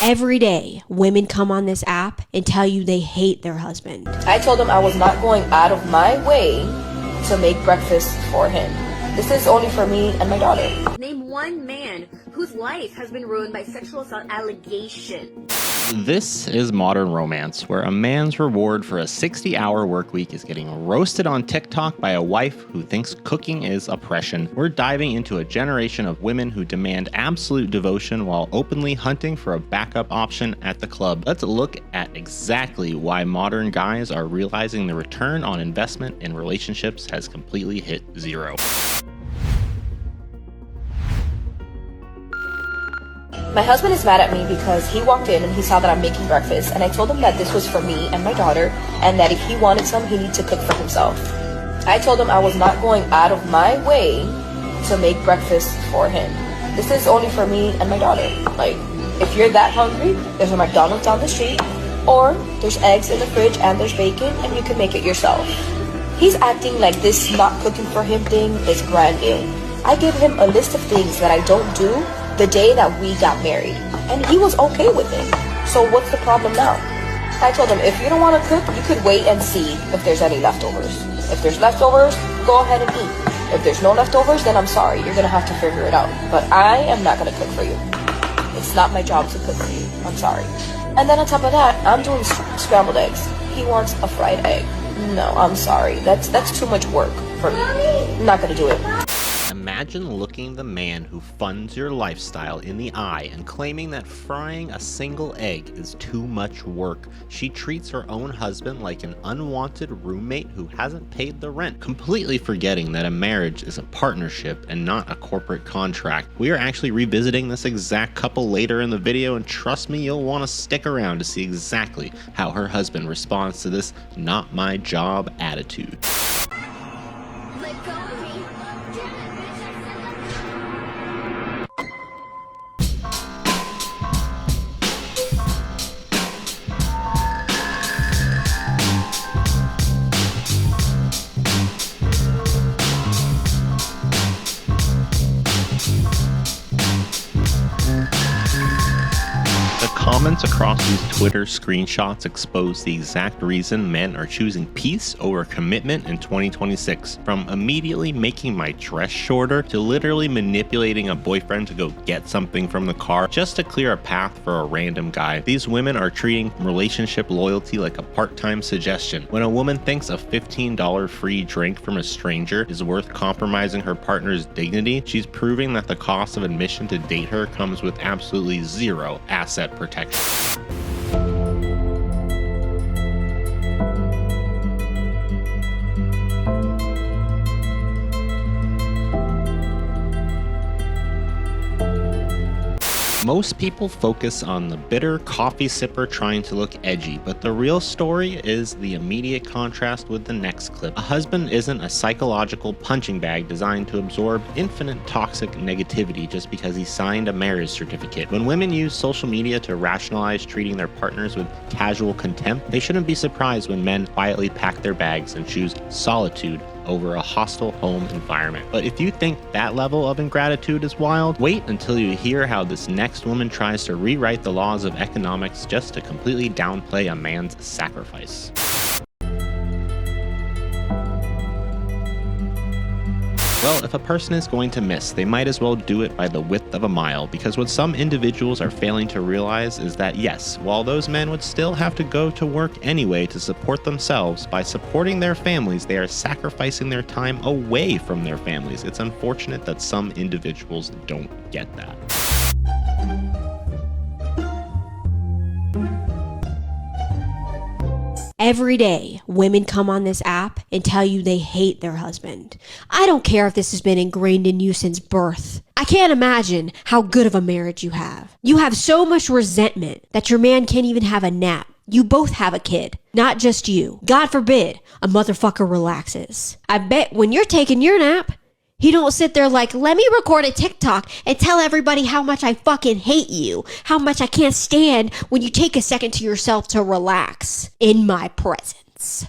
Every day, women come on this app and tell you they hate their husband. I told him I was not going out of my way to make breakfast for him. This is only for me and my daughter. Name one man whose life has been ruined by sexual assault allegations. This is modern romance, where a man's reward for a 60-hour work week is getting roasted on TikTok by a wife who thinks cooking is oppression. We're diving into a generation of women who demand absolute devotion while openly hunting for a backup option at the club. Let's look at exactly why modern guys are realizing the return on investment in relationships has completely hit zero. My husband is mad at me because he walked in and he saw that I'm making breakfast, and I told him that this was for me and my daughter, and that if he wanted some, he needed to cook for himself. I told him I was not going out of my way to make breakfast for him. This is only for me and my daughter. Like, if you're that hungry, there's a McDonald's down the street, or there's eggs in the fridge and there's bacon, and you can make it yourself. He's acting like this not cooking for him thing is brand new. I give him a list of things that I don't do the day that we got married, and he was okay with it. So what's the problem now? I told him, if you don't want to cook, you could wait and see if there's any leftovers. If there's leftovers, go ahead and eat. If there's no leftovers, then I'm sorry, you're gonna have to figure it out. But I am not gonna cook for you. It's not my job to cook for you. I'm sorry. And then on top of that, I'm doing scrambled eggs. He wants a fried egg. No, I'm sorry. That's too much work for me. I'm not gonna do it. Imagine looking the man who funds your lifestyle in the eye and claiming that frying a single egg is too much work. She treats her own husband like an unwanted roommate who hasn't paid the rent, completely forgetting that a marriage is a partnership and not a corporate contract. We are actually revisiting this exact couple later in the video, and trust me, you'll want to stick around to see exactly how her husband responds to this not my job attitude. Let go of me. Comments across these Twitter screenshots expose the exact reason men are choosing peace over commitment in 2026. From immediately making my dress shorter to literally manipulating a boyfriend to go get something from the car just to clear a path for a random guy. These women are treating relationship loyalty like a part-time suggestion. When a woman thinks a $15 free drink from a stranger is worth compromising her partner's dignity, she's proving that the cost of admission to date her comes with absolutely zero asset protection. Most people focus on the bitter coffee sipper trying to look edgy, but the real story is the immediate contrast with the next clip. A husband isn't a psychological punching bag designed to absorb infinite toxic negativity just because he signed a marriage certificate. When women use social media to rationalize treating their partners with casual contempt, they shouldn't be surprised when men quietly pack their bags and choose solitude over a hostile home environment. But if you think that level of ingratitude is wild, wait until you hear how this next woman tries to rewrite the laws of economics just to completely downplay a man's sacrifice. Well, if a person is going to miss, they might as well do it by the width of a mile, because what some individuals are failing to realize is that yes, while those men would still have to go to work anyway to support themselves, by supporting their families, they are sacrificing their time away from their families. It's unfortunate that some individuals don't get that. Every day, women come on this app and tell you they hate their husband. I don't care if this has been ingrained in you since birth. I can't imagine how good of a marriage you have. You have so much resentment that your man can't even have a nap. You both have a kid, not just you. God forbid a motherfucker relaxes. I bet when you're taking your nap, he don't sit there like, let me record a TikTok and tell everybody how much I fucking hate you, how much I can't stand when you take a second to yourself to relax in my presence.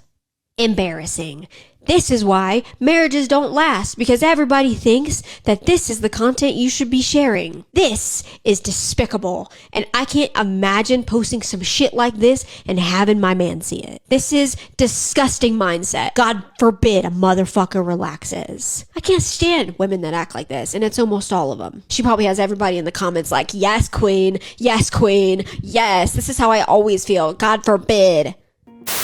Embarrassing. This is why marriages don't last, because everybody thinks that this is the content you should be sharing. This is despicable, and I can't imagine posting some shit like this and having my man see it. This is disgusting mindset. God forbid a motherfucker relaxes. I can't stand women that act like this, and it's almost all of them. She probably has everybody in the comments like, yes, queen, yes, queen, yes, this is how I always feel. God forbid.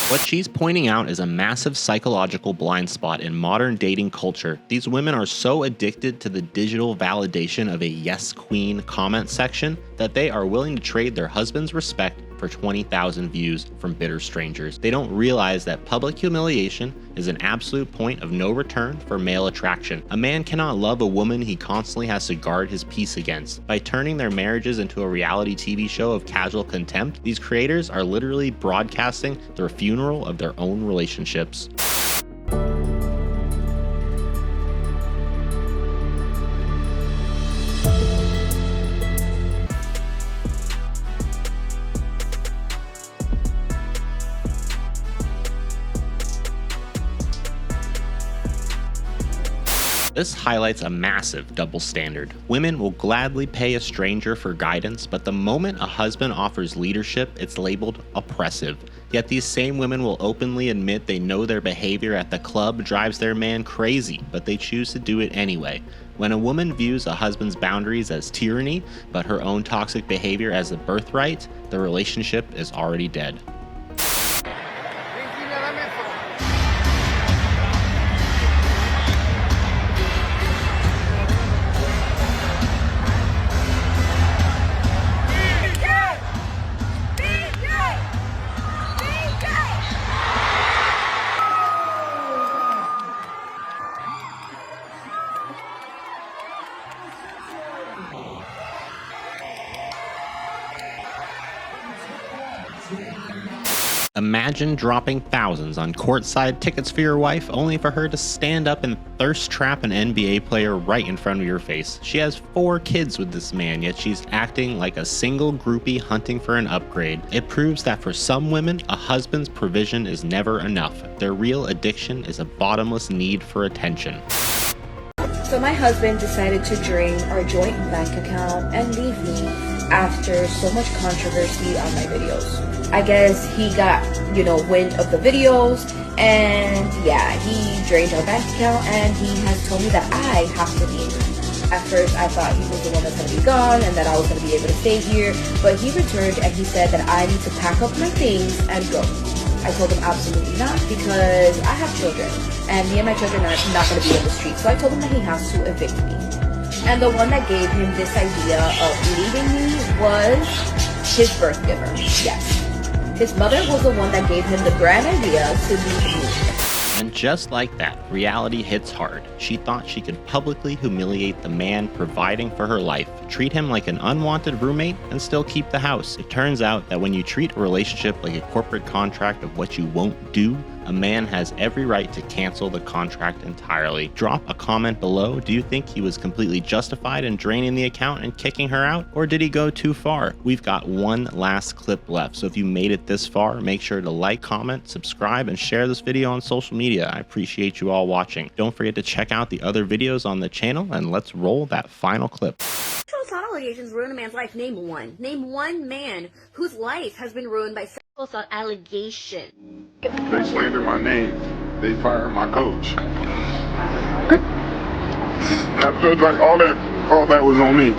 What she's pointing out is a massive psychological blind spot in modern dating culture. These women are so addicted to the digital validation of a yes queen comment section that they are willing to trade their husband's respect for 20,000 views from bitter strangers. They don't realize that public humiliation is an absolute point of no return for male attraction. A man cannot love a woman he constantly has to guard his peace against. By turning their marriages into a reality TV show of casual contempt, these creators are literally broadcasting the funeral of their own relationships. This highlights a massive double standard. Women will gladly pay a stranger for guidance, but the moment a husband offers leadership, it's labeled oppressive. Yet these same women will openly admit they know their behavior at the club drives their man crazy, but they choose to do it anyway. When a woman views a husband's boundaries as tyranny, but her own toxic behavior as a birthright, the relationship is already dead. Imagine dropping thousands on courtside tickets for your wife only for her to stand up and thirst trap an NBA player right in front of your face. She has 4 kids with this man, yet she's acting like a single groupie hunting for an upgrade. It proves that for some women, a husband's provision is never enough. Their real addiction is a bottomless need for attention. So my husband decided to drain our joint bank account and leave me after so much controversy on my videos. I guess he got, wind of the videos, and yeah, he drained our bank account, and he has told me that I have to leave. At first, I thought he was the one that's going to be gone and that I was going to be able to stay here, but he returned and he said that I need to pack up my things and go. I told him absolutely not, because I have children, and me and my children are not going to be in the street, so I told him that he has to evict me. And the one that gave him this idea of leaving me was his birth giver. Yes. His mother was the one that gave him the grand idea to leave me. And just like that, reality hits hard. She thought she could publicly humiliate the man providing for her life, treat him like an unwanted roommate, and still keep the house. It turns out that when you treat a relationship like a corporate contract of what you won't do, a man has every right to cancel the contract entirely. Drop a comment below. Do you think he was completely justified in draining the account and kicking her out? Or did he go too far? We've got one last clip left, so if you made it this far, make sure to like, comment, subscribe, and share this video on social media. I appreciate you all watching. Don't forget to check out the other videos on the channel, and let's roll that final clip. Sexual assault allegations ruin a man's life. Name one. Name one man whose life has been ruined by sexual assault allegation. They slandered my name. They fired my coach. I feel like all that was on me.